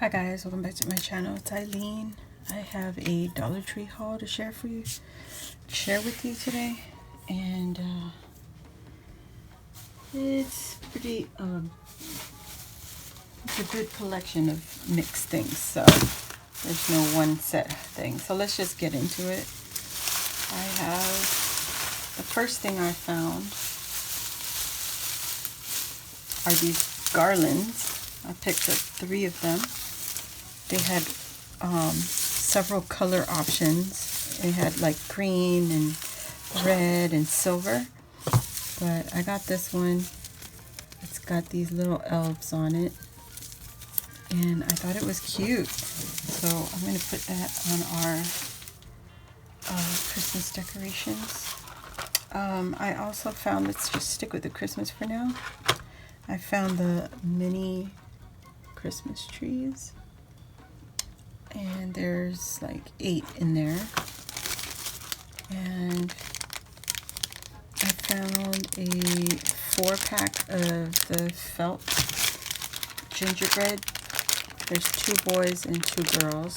Hi guys, welcome back to my channel. It's Eileen. I have a Dollar Tree haul to share with you today, and it's pretty it's a good collection of mixed things, so there's no one set thing. So let's just get into it. I have the first thing I found are these garlands. I picked up 3 of them. They had several color options. They had like green and red and silver, but I got this one. It's got these little elves on it, and I thought it was cute, so I'm going to put that on our Christmas decorations. I also found, let's just stick with the Christmas for now, I found the mini Christmas trees, and there's like 8 in there, and I found a 4-pack of the felt gingerbread. There's 2 boys and 2 girls.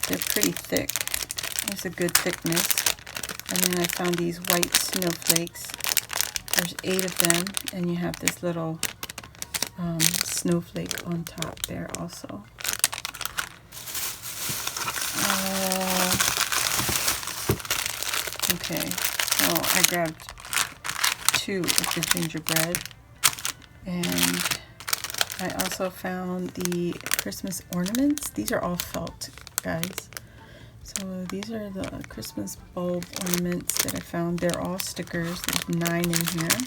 They're pretty thick. There's a good thickness. And then I found these white snowflakes. There's 8 of them, and you have this little snowflake on top there also. Okay, so I grabbed 2 of the gingerbread, and I also found the Christmas ornaments. These are all felt, guys. So these are the Christmas bulb ornaments that I found. They're all stickers. There's 9 in here.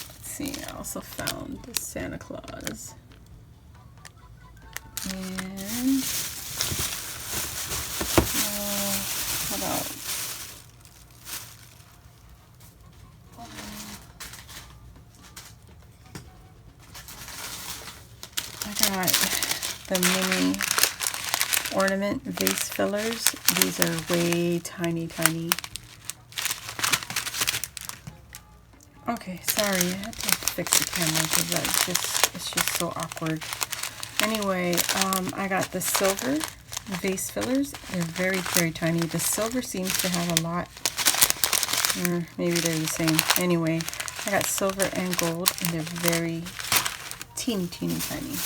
Let's see, I also found the Santa Claus. And what else? I got the mini ornament vase fillers. These are way tiny. Okay, sorry, I had to fix the camera because it's just so awkward. Anyway, I got the silver vase fillers. They're very tiny. The silver seems to have a lot, or maybe they're the same. Anyway, I got silver and gold, and they're very teeny tiny.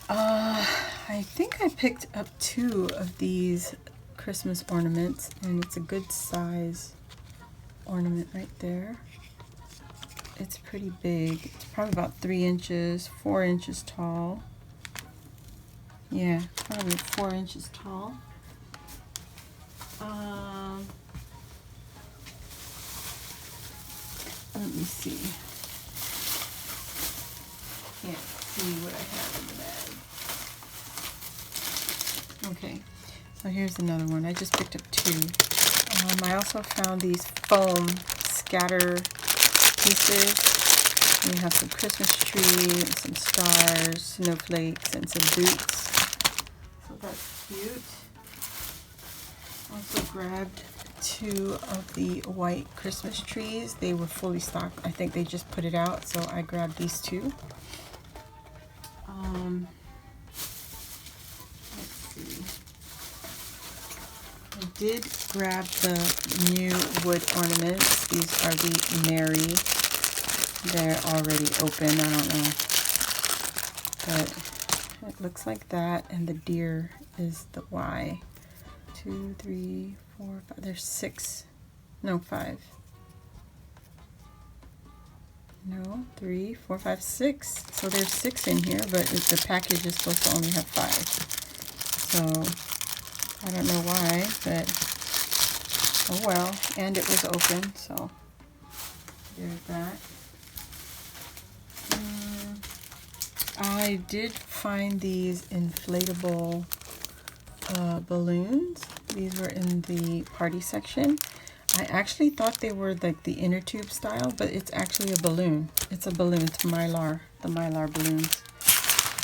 I think I picked up 2 of these Christmas ornaments, and it's a good size ornament right there. It's pretty big. It's probably about 3 inches, 4 inches tall. Yeah, probably 4 inches tall. Let me see. Can't see what I have in the bag. Okay, so here's another one. I just picked up 2. I also found these foam scatter pieces. And we have some Christmas tree, and some stars, snowflakes, and some boots. So that's cute. Also grabbed 2 of the white Christmas trees. They were fully stocked. I think they just put it out, so I grabbed these 2. Let's see. I did grab the new wood ornaments. These are the Mary. They're already open. I don't know, but it looks like that. And the deer is the Y. 2, 3, 4, 5. There's 6. No, 5. No, 3, 4, 5, 6. So there's 6 in here, but the package is supposed to only have 5. So I don't know why, but oh well. And it was open, so there's that. I did find these inflatable balloons. These were in the party section. I actually thought they were like the inner tube style, but it's actually a balloon. It's a balloon. It's Mylar, the Mylar balloons.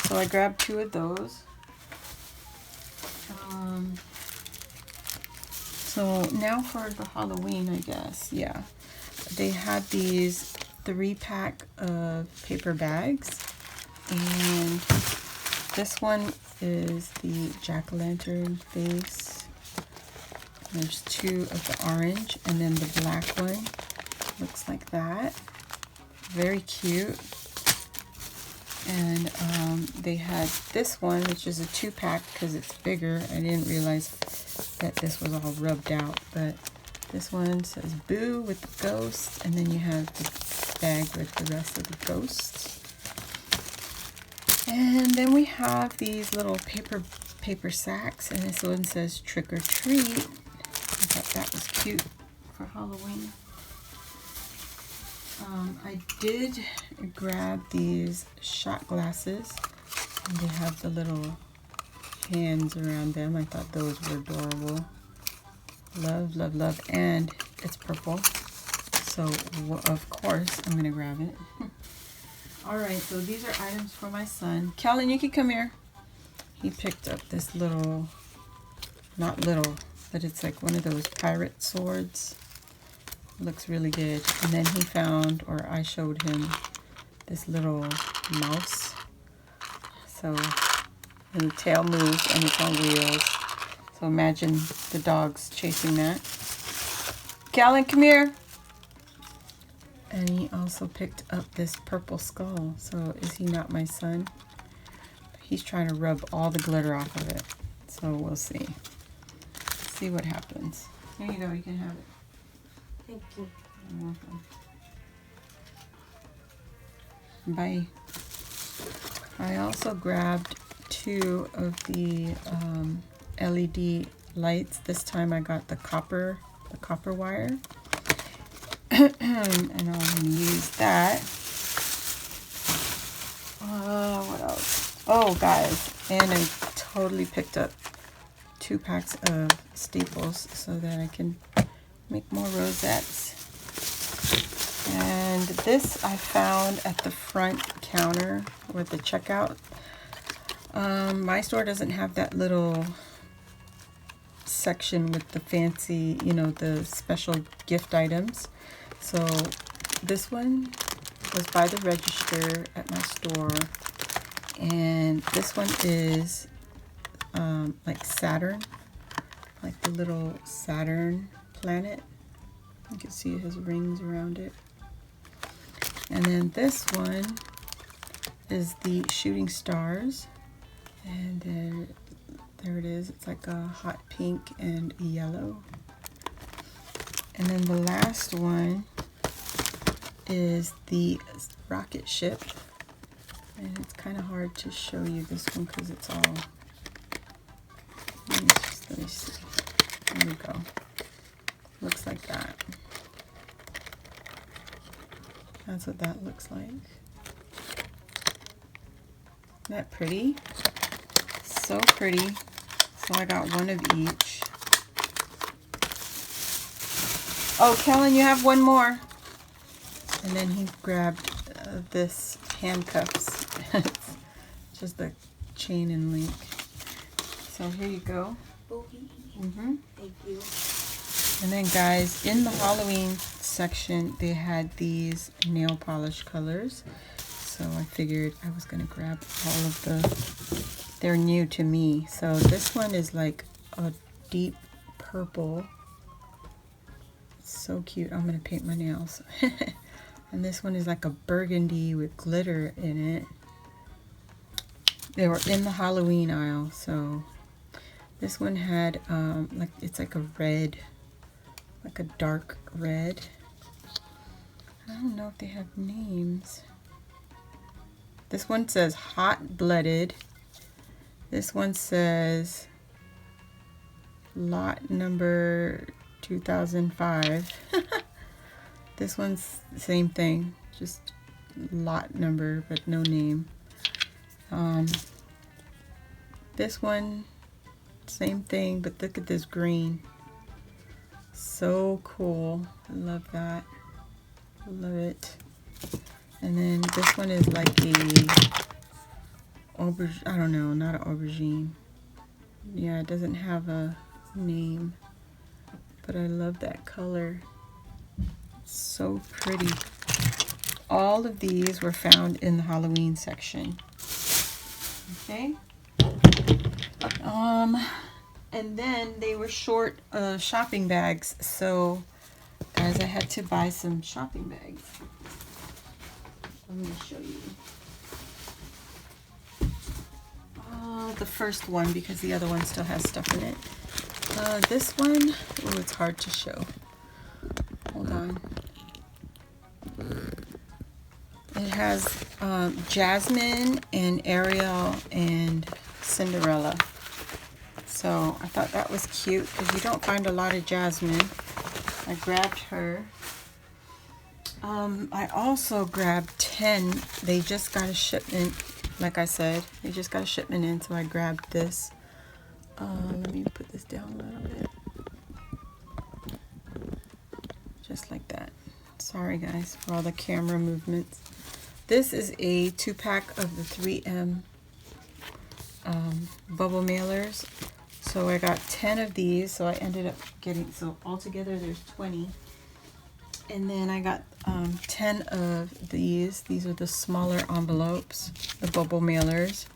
So I grabbed 2 of those. So now for the Halloween, I guess. Yeah, they had these 3-pack of paper bags, and this one is the jack-o'-lantern face. There's 2 of the orange, and then the black one looks like that. Very cute. And they had this one, which is a 2-pack because it's bigger. I didn't realize that this was all rubbed out, but this one says Boo with the ghost, and then you have the bag with the rest of the ghosts. And then we have these little paper sacks, and this one says Trick or Treat. I thought that was cute for Halloween. I did grab these shot glasses, and they have the little hands around them. I thought those were adorable. Love, love, love. And it's purple, so of course I'm gonna grab it. All right, so these are items for my son. Callan, you can come here. He picked up this little, not little, but it's like one of those pirate swords. Looks really good. And then he found, or I showed him, this little mouse. So the tail moves and it's on wheels. So imagine the dogs chasing that. Callan, come here. And he also picked up this purple skull. So is he not my son? He's trying to rub all the glitter off of it. So we'll see. See what happens. Here you go, you can have it. Thank you. You're welcome. Bye. I also grabbed 2 of the LED lights. This time I got the copper wire. And I'm going to use that. What else? Oh, guys. And I totally picked up 2 packs of staples so that I can make more rosettes. And this I found at the front counter with the checkout. My store doesn't have that little section with the fancy, you know, the special gift items. So this one was by the register at my store. And this one is like Saturn, like the little Saturn planet. You can see it has rings around it. And then this one is the shooting stars, and there it is. It's like a hot pink and a yellow. And then the last one is the rocket ship, and it's kind of hard to show you this one because it's all, let me see. There we go. Looks like that. That's what that looks like. Isn't that pretty? So pretty. So I got 1 of each. Oh, Callan, you have 1 more. And then he grabbed this handcuffs. It's just the chain and link. So here you go. Thank you. And then, guys, in the Halloween section, they had these nail polish colors. So I figured I was going to grab all of the, they're new to me. So this one is like a deep purple. It's so cute. I'm going to paint my nails. And this one is like a burgundy with glitter in it. They were in the Halloween aisle. So this one had, like, it's like a red, like a dark red. I don't know if they have names. This one says Hot Blooded. This one says lot number 2005. This one's the same thing, just lot number but no name. This one, same thing, but look at this green. So cool. I love that. Love it. And then this one is like a aubergine. I don't know, not an aubergine. Yeah, it doesn't have a name, but I love that color. It's so pretty. all of these were found in the Halloween section. Okay. And then they were short shopping bags, so guys, I had to buy some shopping bags. Let me show you. The first one, because the other one still has stuff in it. This one, oh, it's hard to show. Hold on. It has Jasmine and Ariel and Cinderella. So I thought that was cute because you don't find a lot of Jasmine. I grabbed her. I also grabbed 10. They just got a shipment, like I said. They just got a shipment in, so I grabbed this. Let me put this down a little bit. Just like that. Sorry guys for all the camera movements. This is a 2-pack of the 3M bubble mailers. So I got 10 of these, so I ended up getting, so altogether there's 20. And then I got 10 of these. These are the smaller envelopes, the bubble mailers.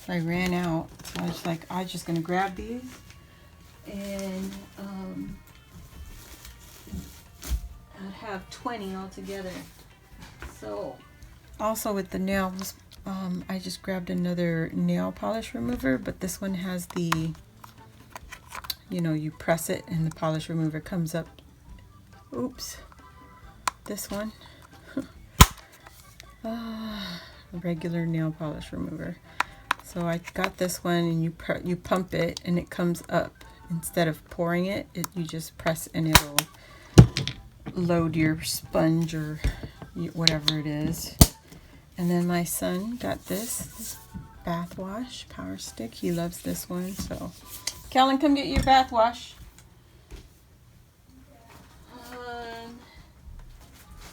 I ran out, so I was like, I'm just gonna grab these. And I have 20 altogether. So also with the nails, I just grabbed another nail polish remover, but this one has the, you know, you press it and the polish remover comes up. Oops, this one. Regular nail polish remover. So I got this one, and you pump it and it comes up. Instead of pouring it, you just press and it'll load your sponge or whatever it is. And then my son got this bath wash power stick. He loves this one. So Kellen, come get your bath wash.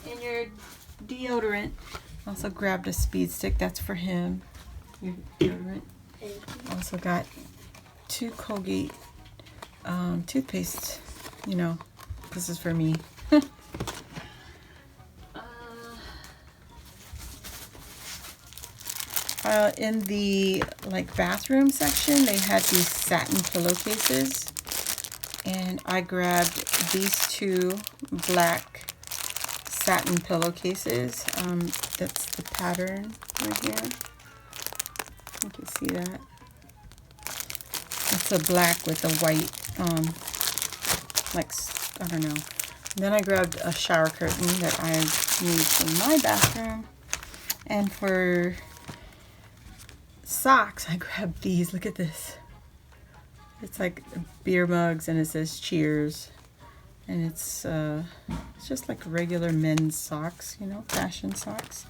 And your deodorant. Also grabbed a speed stick. That's for him. Your deodorant. Also got 2 Colgate toothpaste. You know, this is for me. In the bathroom section, they had these satin pillowcases, and I grabbed these 2 black satin pillowcases. That's the pattern right here. You can see that. It's a black with a white, I don't know. And then I grabbed a shower curtain that I need for my bathroom. And for socks, I grabbed these. Look at this. It's like beer mugs, and it says cheers. And it's just like regular men's socks, you know, fashion socks.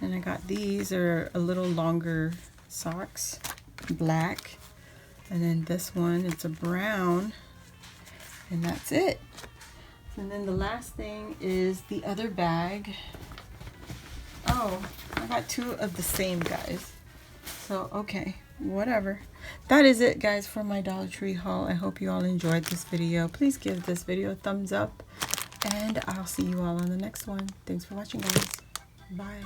And I got these are a little longer socks, black. And then this one, it's a brown. And that's it. And then the last thing is the other bag. Oh, I got 2 of the same, guys. So, okay, whatever. That is it, guys, for my Dollar Tree haul. I hope you all enjoyed this video. Please give this video a thumbs up, and I'll see you all on the next one. Thanks for watching, guys. Bye.